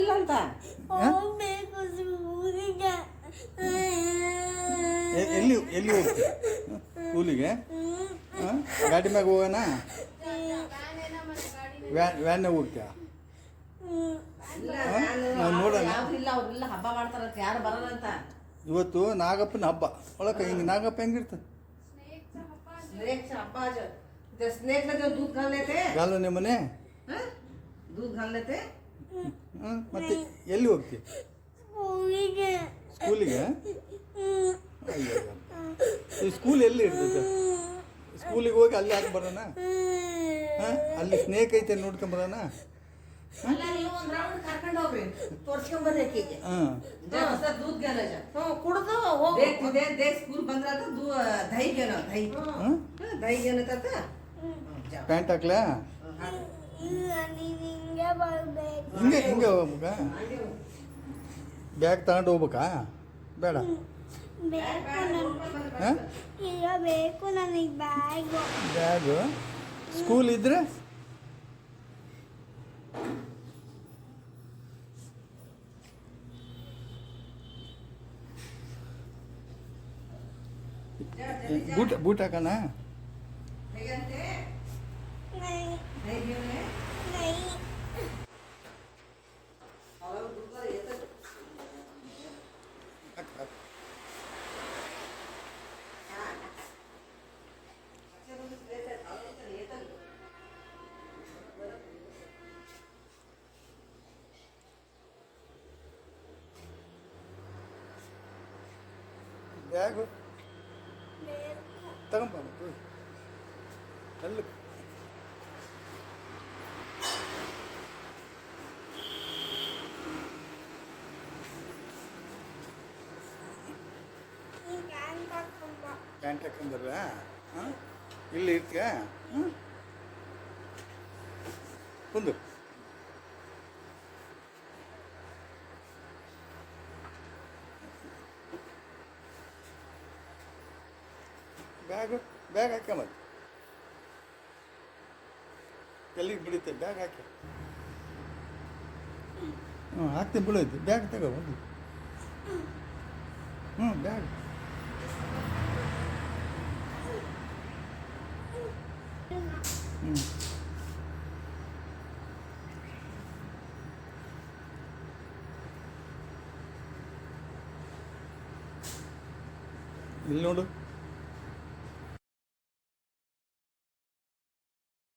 ಇಲ್ಲ ಅಂತ ಎಲ್ಲಿ ಎಲ್ಲಿ ಹೋಗ್ತಿ ಸ್ಕೂಲಿಗೆ ಗಾಡಿ ಮ್ಯಾಗ ಹೋಗೋಣ ವ್ಯಾನ್ನಾಗ ಹೋಗ್ತೀಯ ನೋಡೋಣ ಇಲ್ಲ ಅವ್ರಿಲ್ಲ ಹಬ್ಬ ಮಾಡ್ತಾರಂತ ಯಾರು ಬರೋದಂತ ಇವತ್ತು ನಾಗಪ್ಪನ ಹಬ್ಬ ಒಳಗೆ ಹಿಂಗೆ ನಾಗಪ್ಪ ಹೆಂಗಿರ್ತದೆ हब्बा स्नेक में जो दूध घाल लेते ಗಾಲು ಮನೆ दूध घाल लेते ಮತ್ತೆ ಎಲ್ಲಿ ಹೋಗ್ತಿ ಸ್ಕೂಲಿಗೆ ಅಯ್ಯೋ ಈ ಸ್ಕೂಲ್ ಎಲ್ಲಿ ಇರ್ತದೆ ಸ್ಕೂಲಿಗೆ ಹೋಗಿ ಅಲ್ಲಿ ಹಾಕಿ ಬರೋಣ ಅಲ್ಲಿ ಸ್ನೇಕ್ ಐತೆ ನೋಡ್ಕೊಂಬರೋಣ ನೀವು ಒಂದು ರೌಂಡ್ ಕರ್ಕೊಂಡು ಹೋಗ್ರಿ ತೋರ್ಸ್ಕೊಂಬರ್ರಿ ಆಕೆಗೆ दूध गेला कुಡ್ದು ಹೋಗಿ देख स्कूल ಬಂದ್ರಾತ दही गेला दही गेला तात ಪ್ಯಾಂಟ್ ಹಾಕ್ಲಾ ಹಿಂಗೆ ಹಿಂಗೆ ಹೋಗ್ಬೇಕ ಬ್ಯಾಗ್ ತಗೊಂಡು ಹೋಗ್ಬೇಕಾ ಬೇಡ ಬೇಕು ನನಗೆ ಬ್ಯಾಗು ಸ್ಕೂಲ್ ಇದ್ರೆ ಬೂಟ್ ಹಾಕೋಣ ಬ್ಯಾಗು ತಗೊಂಬ ಅಲ್ಲಿ ಪ್ಯಾಂಟ್ ಹಾಕೊಂಡ್ರ ಇಲ್ಲಿ ಇರ್ತೀಯ ಕುಂದು ಬ್ಯಾಗ್ ಹಾಕ ಮತ್ತೆ ಎಲ್ಲಿಗೆ ಬಿಡುತ್ತೆ ಬ್ಯಾಗ್ ಹಾಕಿ ಹಾಕ್ತೀನಿ ಬಿಡೋಯ್ತು ಬ್ಯಾಗ್ ತಗೋ ಒಂದು ಬ್ಯಾಗ್ ಇಲ್ಲಿ ನೋಡು